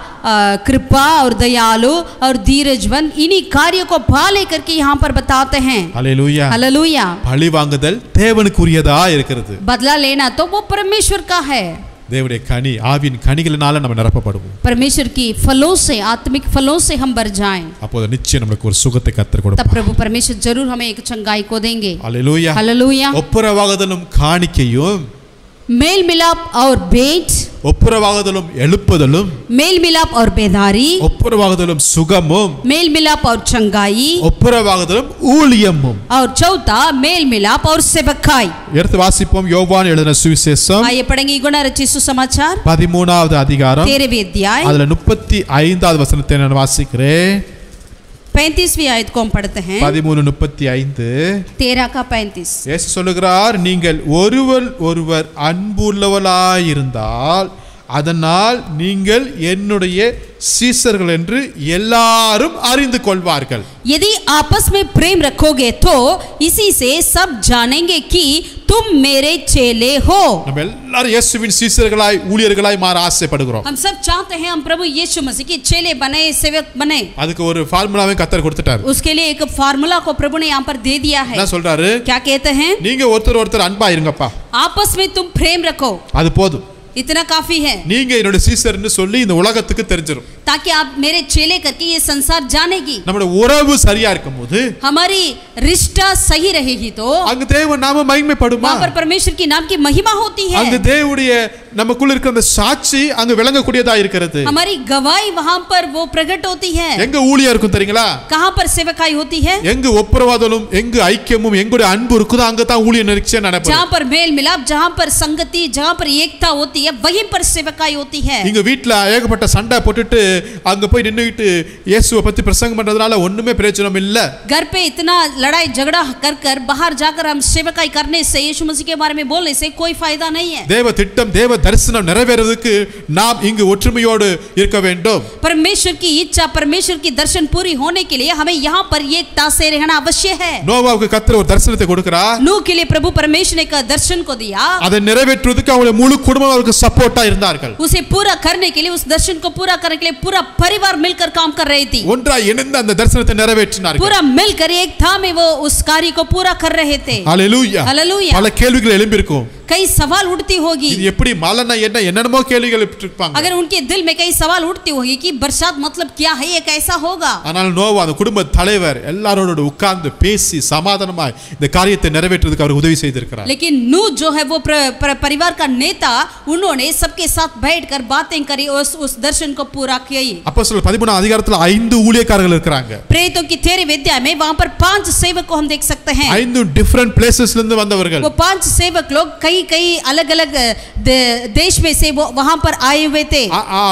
कृपा और दयालु और धीरजवन इन्हीं कार्यों को पा लेकर के यहाँ पर बताते हैं. हालेलुया. हालेलुया. பழி வாங்குதல் தேவனுக்குரியதா இருக்கிறது. बदला लेना तो वो परमेश्वर का है. தேவனுடைய கனி, ஆவியின் கனிகளினால நம்ம நிரப்பப்படுவோம். परमेश्वर की फलों से, आत्मिक फलों से हम भर जाएं. அப்போது நிச்சயம் நமக்கு ஒரு சுகத்தை கர்த்தர் கொடுப்பார். तब प्रभु परमेश्वर जरूर हमें एक चंगाई को देंगे. हालेलुया. हालेलुया. ஒப்புரவாகுதலும் காணிக்கையும், मेल मिलाप और भेंट, ஒப்புரவாகுதலும் எழுப்புதலும், मेल मिलाप और बेदारी, ஒப்புரவாகுதலும் சுகமும், मेल मिलाप और चंगाई, ஒப்புரவாகுதலும் ஊழியமும். और चौथा मेल मिलाप और सेवकाई. எடுத்து வாசிப்போம். யோவான் எழுதின சுவிசேஷம் आइए पढ़ेंगे यूहन्ना रचित सुसमाचार 13வது அதிகாரம் 13वें अध्याय அதுல 35வது வசனத்தை நான் வாசிக்கிறேன். 35वीं आयत को हम पढ़ते हैं. 13:35. 13 का 35. இயேசு சொல்லுகிறார், நீங்கள் ஒருவர் அன்புள்ளவளாயிருந்தால் அதனால் நீங்கள் என்னுடைய சீசர்கள் என்று எல்லாரும் அறிந்து கொள்வார்கள். यदि आपस में प्रेम रखोगे तो इसी से सब जानेंगे कि तुम मेरे चेले हो. நம்ம எல்லாரும் இயேசுவின் சீசர்களாய் ஊழியர்களாய் மாற ஆசைப்படுகிறோம். हम सब चाहते हैं हम प्रभु यीशु मसीह के चेले बने, सेवक बने. அதுக்கு ஒரு ஃபார்முலாவை கர்த்தர் கொடுத்துட்டார். उसके लिए एक फार्मूला को प्रभु ने यहाँ पर दे दिया है. என்ன சொல்றாரு? क्या कहते हैं? நீங்க ஒருத்தர் அன்பா இருங்கப்பா, आपस में तुम प्रेम रखो, அது போதும். इतना काफी है. நீங்க என்னோட சீசர்னு சொல்லி இந்த உலகத்துக்கு தெரிஞ்சிரும். ताकि आप मेरे चेले करके ये संसार जानेगी. நம்முடைய உறவு சரியா இருக்கும்போது, हमारी रिश्ता सही रहेगी तो அங்க தேவ நாம மகிமைப்படுமா? वहाँ पर परमेश्वर की नाम की महिमा होती है. அங்க தேவனுடைய நமக்குள்ள இருக்கிற அந்த சாட்சி அங்க விளங்கக்கூடியதா இருக்கிறது. हमारी गवाही वहाँ पर वो प्रकट होती है. எங்க ஊழியம் இருக்கும் தெரியுங்களா? कहाँ पर सेवकाई होती है? எங்க ஒப்புரவாதலும், எங்க ஐக்கியமும், எங்களுடைய அன்பு இருக்குதோ அங்க தான் ஊழிய நிச்சயம் நடக்கும். जहाँ पर मेल मिलाप, जहाँ पर संगति, जहाँ पर एकता होती है वहीं पर सेवकाई होती है. இங்க வீட்ல ஏகப்பட்ட சண்டை போட்டுட்டு அங்க போய் நின்னுட்டு இயேசுவை பத்தி பிரசங்கம் பண்றதுனால ஒண்ணுமே பிரயோஜனம் இல்ல. घर पे इतना लड़ाई झगड़ा कर बाहर जाकर हम सेवकाई करने से, यीशु मसीह के बारे में बोलने से कोई फायदा नहीं है. தேவ திட்டம், தேவ தரிசனம் நிறைவேறதுக்கு நாம் இங்கு ஒற்றுமையோடு இருக்க வேண்டும். परमेश्वर की इच्छा, परमेश्वर की दर्शन पूरी होने के लिए हमें यहाँ पर एकता से रहना अवश्य है. நோவாவுக்கு கர்த்தர் ஒரு தரிசனத்தை கொடுக்கிறார். नूह के लिए प्रभु परमेश्वर ने एक दर्शन को दिया. அதை நிறைவேற்றுவதற்கு அவங்க முழு குடும்பம் அவருக்கு சப்போர்ட்டா இருந்தார்கள். उसे पूरा करने के लिए, उस दर्शन को पूरा करने के लिए पूरा परिवार मिलकर काम कर रही थी. ஒன்றாய் இணைந்து அந்த தரிசனத்தை நிறைவேற்றினார்கள். पूरा मिलकर एक था में वो उस कार्य को पूरा कर रहे थे. ஹalleluya. हालेलुया. பல கேள்விகள் எழும்பிருக்கும். कई सवाल उठती होगी. இது எப்படி மழைனா என்ன என்னென்னமோ கேள்விகள் இருப்பாங்க. अगर उनके दिल में कई सवाल उठती होगी कि बरसात मतलब क्या है, ये कैसा होगा. ஆனால் நோவா அந்த குடும்ப தலைவர் எல்லாரோட உட்கார்ந்து பேசி சமாதானமாய் இந்த காரியத்தை நிறைவேற்றுவதற்கு அவர் உதவி செய்திருக்கிறார். लेकिन नूह जो है वो परिवार का नेता, उन्होंने सबके साथ बैठकर बातें करी और उस दर्शन को पूरा किया. அப்போஸ்தலர் 13 அதிகாரத்துல 5 ஊழியக்காரர்கள் இருக்காங்க. प्रेरितों की 13वें अध्याय में वहां पर 5 सेवक को हम देख सकते हैं. 5 डिफरेंट प्लेसेसல இருந்து வந்தவர்கள். वो 5 सेवक लोग कई अलग-अलग देश में से वो वहां पर आए हुए थे.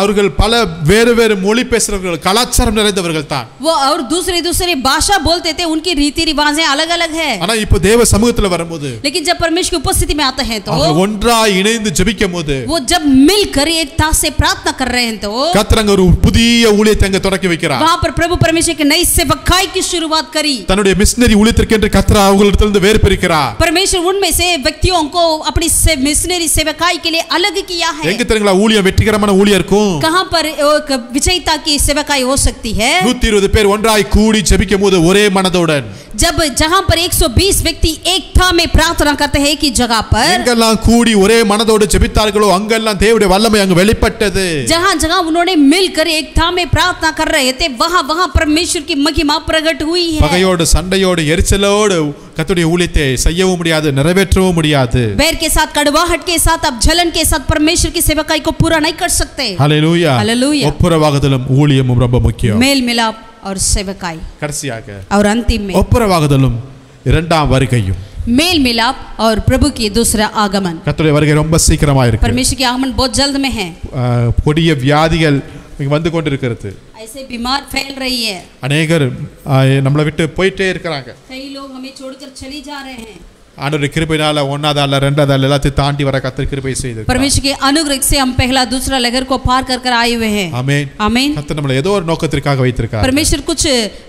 அவர்கள் பல வேறு மொழி பேசுறவர்கள், கலாச்சாரம் நிறைந்தவர்கள் தான். वो और दूसरी भाषा बोलते थे, उनकी रीति रिवाजें अलग-अलग है. ஆனா இப்போ தேவ சமூகத்துல வரும்போது, लेकिन जब परमेश्वर की उपस्थिति में आते हैं तो அவங்க ஒன்றாய் இணைந்து ஜெபிக்கும்போது, वो जब मिलकर एकता से प्रार्थना कर रहे हैं तो கர்த்தர் அங்க ஒரு புதிய ஊழியத்தை அங்க தொடக்கி வைக்கிறார். वहां पर प्रभु परमेश्वर की नई सेवकाई की शुरुआत करी. தன்னுடைய மிஷனரி ஊழியத்திற்கு என்று கர்த்தர் அவங்களிடத்திலிருந்து வேறு பிரிக்கிறார். परमेश्वर उनमें से व्यक्तियों को अपनी मिशनरी सेवकाई के लिए अलग किया है। எங்க தெரியுங்களா ஊழியம் வெற்றிகரமான ஊழியம் இருக்கும்? कहां पर एक विजयता की सेवकाई हो सकती है? 120 பேர் ஒன்றாய் கூடி ஜெபிக்கும்போது ஒரே மனதுடன், जब जहां पर 120 व्यक्ति एक था में प्रार्थना करते हैं कि जगह पर எங்கெல்லாம் கூடி ஒரே மனதோடு ஜெபித்தார்களோ அங்கெல்லாம் தேவனுடைய வல்லமை அங்கு வெளிப்பட்டது. जहां जहां उन्होंने मिलकर एक था में प्रार्थना कर रहे थे, वहां वहां परमेश्वर की महिमा प्रकट हुई है। பகையோடு சண்டையோடு எரிச்சலோடு கர்த்தருடைய ஊழியத்தை செய்யவும் முடியாது, நிறைவேற்றவும் முடியாது. बैर के साथ, कड़वाहट के साथ, अब जलन के साथ परमेश्वर की सेवकाई को पूरा नहीं कर सकते। ஹல்லேலூயா. हालेलुया। ஒப்புரவாகுதலும் ஊழியமும் ரொம்ப முக்கியம். मेल मिलाप और सेवकाई கடைசியாக और अंतिम में ஒப்புரவாகுதலும் இரண்டாம் வருகையும், मेल मिलाप और प्रभु की दूसरा आगमन। கர்த்தருடைய வருகை ரொம்ப சீக்கிரமா இருக்கு. परमेश्वर की आगमन बहुत जल्द में है। கொடிய வியாதிகள் இங்க வந்து கொண்டிருக்கிறது. ऐसे बीमार फैल रही है, அநேகர் நம்மளை விட்டு போயிட்டே இருக்காங்க. कई लोग हमें छोड़कर चली जा रहे हैं। ஆண்டவருடைய கிருபையினால ஒன்னாவது அல்ல ரெண்டாவது அல்ல எல்லாத்தையும் தாண்டி வர கர்த்தர் கிருபை செய்து परमेश्वर के अनुग्रह से हम पहला दूसरा लहर को पार कर कर आए हुए हैं। ஆமென். आमीन। கர்த்தர் நம்மளை ஏதோ ஒரு நோக்கத்திற்காக வைத்திருக்கார். परमेश्वर कुछ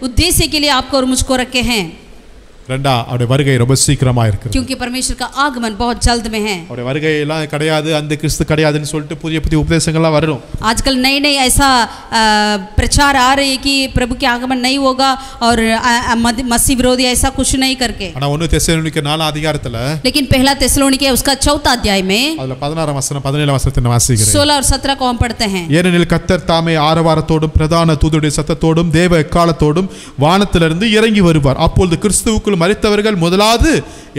उद्देश्य के लिए आपको और मुझको रखे हैं, ரெண்டா அவருடைய வருகை ரொம்ப சீக்கிரமா இருக்கு. क्योंकि परमेश्वर का आगमन बहुत जल्द में है। அவருடைய வருகை எல்லாம் கிடையாது, அந்த கிறிஸ்து கிடையாதுன்னு சொல்லிட்டு புதிய புதிய உபதேசங்கள்லாம் வரும். आजकल नई नई ऐसा प्रचार आ रही है कि प्रभु के आगमन नहीं होगा और मसीह विरोधी ऐसा कुछ नहीं करके। ஆனா 1 தெசலோனிக்கே 4 அதிகாரத்துல, लेकिन पहला தெசலோனிக்கே उसका 4 अध्याय में அதுல 16 வசனம் 17 வசனத்தை நான் வாசிக்கிறேன். 16 और 17 को हम पढ़ते हैं। ஏனெனில் கர்த்தர் தாமே ஆரவாரத்தோடும் பிரதான தூதருடைய சத்தத்தோடும் தேவ எக்காலத்தோடும் வானத்திலிருந்து இறங்கி வருவார். அப்பொழுது கிறிஸ்துவுக்குள் மரித்தவர்கள் முதலாவது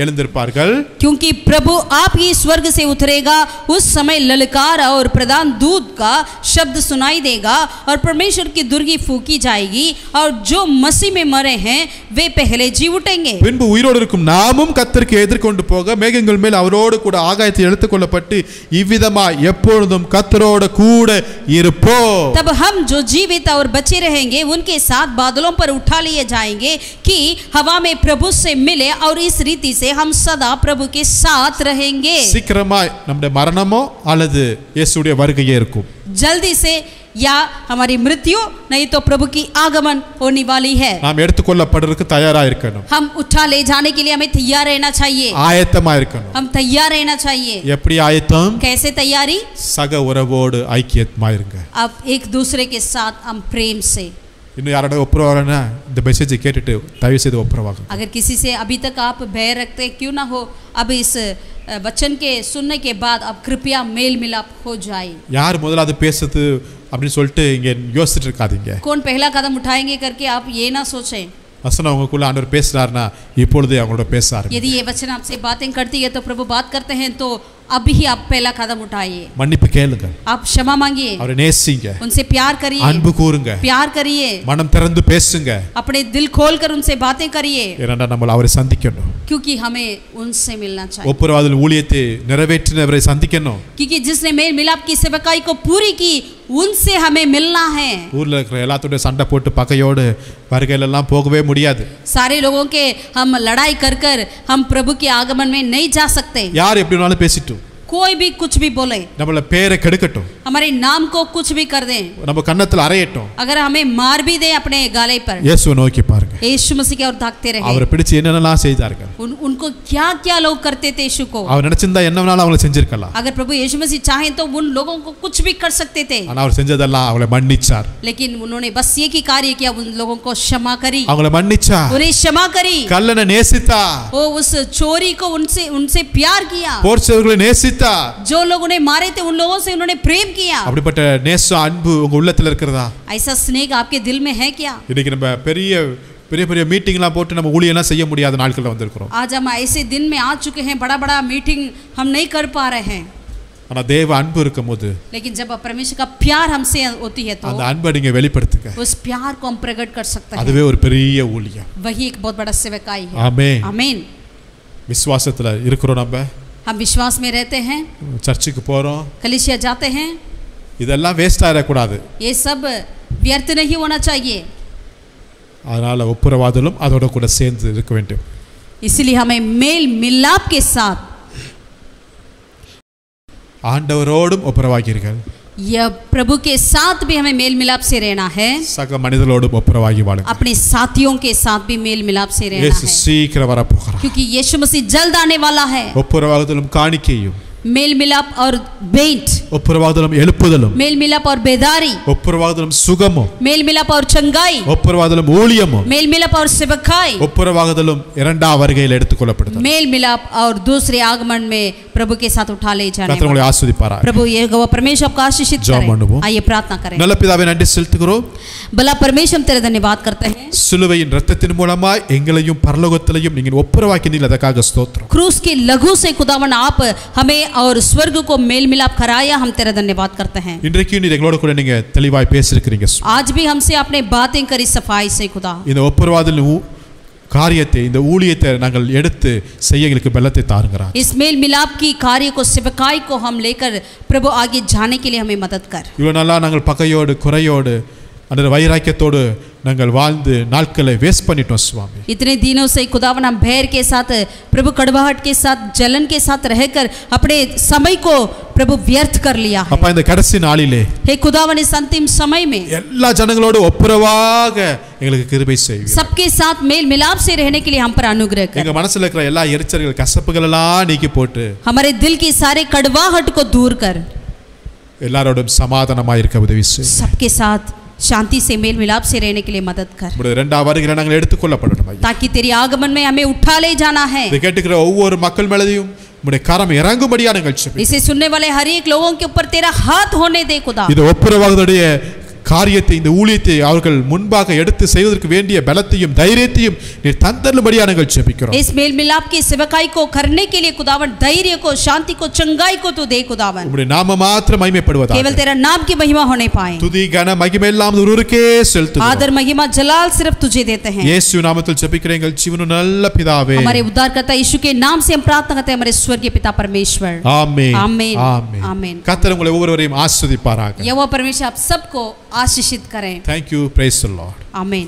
எழுந்திருப்பார்கள். क्योंकि प्रभु आप ही स्वर्ग से उतरेगा, उस समय ललकार और प्रधान दूत का शब्द सुनाई देगा और परमेश्वर की दुर्गी फूकी जाएगी और जो मसीह में मरे हैं वे पहले जी उठेंगे। பின்பு உயிரோடு இருக்கும் நாமும் கர்த்தருக்கு எதிர்கொண்டு போக மேகங்கள் மேல் அவரோடு கூட ஆகாயத்தில் எடுத்துக்கொள்ளப்பட்டு இவ்விதமாய் எப்பொழுதும் கர்த்தரோடு கூட இருப்போம். तब हम जो जीवित और बचे रहेंगे उनके साथ बादलों पर उठा लिए जाएंगे कि हवा में प्रभु से मिले और इस रीति से हम सदा प्रभु के साथ रहेंगे। சீக்கிரமாய் நம்முடைய மரணமோ அல்லது இயேசுடைய வருகையே இருக்கும். जल्दी से या हमारी मृत्यु, नहीं तो प्रभु की आगमन होने वाली है। நாம் எடுத்துக்கொள்ளப்படுறதுக்கு தயாரா இருக்கணும். हम उठा ले जाने के लिए हमें तैयार रहना चाहिए, ஆயத்தமா இருக்கணும். हम तैयार रहना चाहिए। எப்படி ஆயத்தம்? कैसे तैयारी? சக உறவோடு ஐக்கியமா இருங்க. अब एक दूसरे के साथ हम प्रेम से। இன்னும் யாரோட ஒப்புரவாகனா இந்த மெசேஜை கேட்டுட்டு தயவு செய்து ஒப்புரவாக. अगर किसी से अभी तक आप भय रखते क्यों ना हो, अब इस वचन के सुनने के बाद अब कृपया मेल मिलाप हो जाए। யார் முதலாவது பேசுது அப்படின்னு சொல்லிட்டு இங்க யோசிச்சுட்டு இருக்காதீங்க. कौन पहला कदम उठाएंगे करके आप ये ना सोचें। வசனம் உங்களுக்குள்ள ஆண்டவர் பேசுறாருன்னா இப்பொழுதே அவங்களோட பேசாரு. यदि ये वचन आपसे बातें करती है तो प्रभु बात करते हैं तो अभी ही आप पहला कदम उठाइए। மன்னிப்பு கேளுங்க, आप क्षमा मांगिए, அவரை நேசிங்க, उनसे प्यार करिए, அன்பு கூறுங்க, प्यार करिए, மனம் திறந்து பேசுங்க. अपने दिल खोलकर उनसे बातें करिए, ஏன்னா நம்ம அவரை சந்திக்கணும். क्योंकि हमें उनसे मिलना चाहिए। ஒப்புரவாதல் ஊழியத்தை நிறைவேற்றினவரை சந்திக்கணும். क्योंकि जिसने मेल मिलाप की सेवकाई को पूरी की उनसे हमें मिलना है। ஊர்ல இருக்கிற எல்லாத்தோட சண்டை போட்டு பகையோடு வருகையில எல்லாம் போகவே முடியாது. सारे लोगों के हम लड़ाई कर कर हम प्रभु के आगमन में नहीं जा सकते। யார் எப்படி வேணாலும் பேசிட்டு कोई भी कुछ भी बोले, நம்மள பேரை கெடுக்கட்டும், हमारे नाम को कुछ भी कर दें, நம்ம கன்னத்துல அறையட்டும், अगर हमें मार भी दे अपने गाले पर, இயேசுவை நோக்கி பாருங்க. यीशु मसीह की ओर ताकते रहे। அவரை பிடிச்சு என்னென்னலாம் செய்தார்கள், उनको क्या क्या लोग करते थे यीशु को। அவர் நினைச்சிருந்தா என்ன வேணாலும் அவங்களை செஞ்சிருக்கலாம். अगर प्रभु यीशु मसीह चाहे तो उन लोगों को कुछ भी कर सकते थे, ஆனா அவர் செஞ்சதெல்லாம் அவங்களை மன்னிச்சார். लेकिन उन्होंने बस ये की कार्य किया, उन लोगों को क्षमा करी, அவங்களை மன்னிச்சார், उन्हें क्षमा करी, கல்லனை நேசித்தார், वो उस चोरी को उनसे प्यार किया, போர்ச்சவர்களை நேசித்தார், जो लोग उन्हें मारे थे उन लोगों से उन्होंने प्रेम किया। அப்படிப்பட்ட நேசம் அன்பு உங்க உள்ளத்துல இருக்கிறதா? ऐसा स्नेह आपके दिल में है क्या? இன்னைக்கு நம்ம பெரிய பெரிய பெரிய மீட்டிங்லாம் போட்டு நம்ம ஊழியெல்லாம் செய்ய முடியாத நாட்கள்ல வந்திருக்கிறோம். आज हम ऐसे दिन में आ चुके हैं, बड़ा बड़ा मीटिंग हम नहीं कर पा रहे हैं। ஆனா தேவ அன்பு இருக்கும்போது, लेकिन जब परमेश्वर का प्यार हमसे होती है तो அந்த அன்பை நீங்க வெளிப்படுத்துங்க. उस प्यार को हम प्रकट कर सकते हैं। அதுவே ஒரு பெரிய ஊழியம். वही एक बहुत बड़ा सेवकाई है। ஆமென். आमीन। விசுவாசத்துல இருக்கிறோம், நம்ம हम विश्वास में रहते हैं, சர்ச்சுக்கு போறோம், कलीसिया जाते हैं, இதெல்லாம் வேஸ்ட் ஆயிடக்கூடாது. ये सब व्यर्थ नहीं होना चाहिए। அதனால ஒப்புரவாதலும் அதோட கூட சேர்ந்து இருக்க வேண்டும். इसलिए हमें मेल मिलाप के साथ ஆண்டவரோடும் ஒப்புரவாகிறீர்கள், यह प्रभु के साथ भी हमें मेल मिलाप से रहना है, சக மனிதர்களோடு ஒப்புரவாகி வாழுங்கள். अपने साथियों के साथ भी मेल मिलाप से रहना இயேசு है, சீக்கிரம் வரப்போகிறார். क्योंकि यीशु मसीह जल्द आने वाला है। ஒப்புரவாகுதலும் காணிக்கையும், मेल मिलाप और भेंट, ஒப்புரவாகுதலும் எழுப்புதலும், मेल मिलाप और बेदारी, ஒப்புரவாகுதலும் சுகமும், मेल मिलाप और चंगाई, ஒப்புரவாகுதலும் ஊழியமும், मेल मिलाप और सेवकाई, ஒப்புரவாகுதலும் இரண்டாம் வருகையில் எடுத்துக்கொள்ளப்படுது. मेल मिलाप और दूसरे आगमन में प्रभु के साथ उठा ले जाने கர்த்தர் உங்களை ஆசீர்வதிப்பாராக. प्रभु यहोवा परमेश्वर आपको आशीषित जय करे। मनुष्य। आइए प्रार्थना करें। நல்ல பிதாவே நன்றி செலுத்துகிறோம். भला परमेश्वर हम तेरा धन्यवाद करते हैं, சிலுவையின் இரத்தத்தின் மூலமாய் எங்களையும் பரலோகத்திலையும் நீங்கள் ஒப்புரவாக்கினீர்கள், அதற்காக ஸ்தோத்திரம். क्रूस के लघु से खुदावन आप हमें और स्वर्ग को मेल मिलाप कराया, हम तेरा धन्यवाद करते हैं। இன்றைக்கு நீர் எங்களோட கூட நீங்க தெளிவாய் பேசியிருக்கிறீங்க. आज भी हमसे आपने बातें करी सफाई से खुदा। இந்த ஒப்புரவாதல் காரியத்தை, இந்த ஊழியத்தை நாங்கள் எடுத்து செய்ய எங்களுக்கு பலத்தை தாருங்கறார். इस मेल मिलाप की कार्य को, सेवकाई को हम लेकर प्रभु आगे जाने के लिए हमें मदद कर। இவ்வளவு நாளா நாங்கள் பகையோடு குறையோடு அந்த வைராக்கியத்தோடு நாங்கள் வாழ்ந்து நாட்களை வேஸ்ட் பண்ணிட்டோம் சுவாமி. इतने दिनों से खुदावन हम भैर के साथ, प्रभु कड़वाहट के साथ, जलन के साथ रहकर अपने समय को प्रभु व्यर्थ कर लिया है। அப்பா இந்த கடைசி நாளிலே हे खुदावन इस अंतिम समय में எல்லா ஜனங்களோடு ஒப்புரவாக எங்களுக்கு கிருபை செய்வீர். सबके साथ मेल मिलाप से रहने के लिए हम पर अनुग्रह कर। எங்க மனசுல இருக்கிற எல்லா எரிச்சல்கள் கசப்புகள் எல்லாம் நீக்கி போட்டு हमारे दिल की सारे कड़वाहट को दूर कर, எல்லாரோடும் சமாதானமாய் இருக்க உதவி செய். सबके साथ शांति से मेल मिलाप से रहने के लिए मदद कर, உம்முடைய இரண்டாம் வருகையில நாங்கள் எடுத்துக்கொள்ளப்படணும் ஐயா. ताकि तेरे आगमन में हमें उठा ले जाना है। இதை கேட்டுக்கிற ஒவ்வொரு மக்கள் மேலயும் உம்முடைய கரம் இறங்கும்படியா நாங்கள் செபிக்கிறோம். इसे सुनने वाले हर एक लोगों के ऊपर तेरा हाथ होने दे खुदा। இது ஒப்புரவாகுதலுடைய காரியத்தை, இந்த ஊழியத்தை அவர்கள் முன்பாக எடுத்து செய்வதற்கு வேண்டிய பலத்தையும் தைரியத்தையும் நீர் தந்தருளும்படியா நாங்கள் செபிக்கிறோம். इस मेल मिलाप की सेवकाई को करने के लिए खुदावन धैर्य को, शांति को, चंगाई को तू दे खुदावन। உம்முடைய நாமம் மாத்திரம் மகிமைப்படுவதாக. केवल तेरा नाम की महिमा होने पाए। துதி கன மகிமை எல்லாம் ஒருவருக்கே செலுத்துகிறோம். आदर महिमा जलाल सिर्फ तुझे देते हैं। இயேசு நாமத்தில் ஜெபிக்கிறேன் எங்கள் ஜீவனுள்ள நல்ல பிதாவே. हमारे उद्धारकर्ता यीशु के नाम से हम प्रार्थना करते हैं, हमारे स्वर्गीय पिता परमेश्वर। ஆமென். आमीन। ஆமென். आमीन। கர்த்தர் உங்களை ஒவ்வொருவரையும் ஆசீர்வதிப்பாராக. यहोवा परमेश्वर आप सबको आशीषित करें। Thank you. Praise the Lord. आमीन।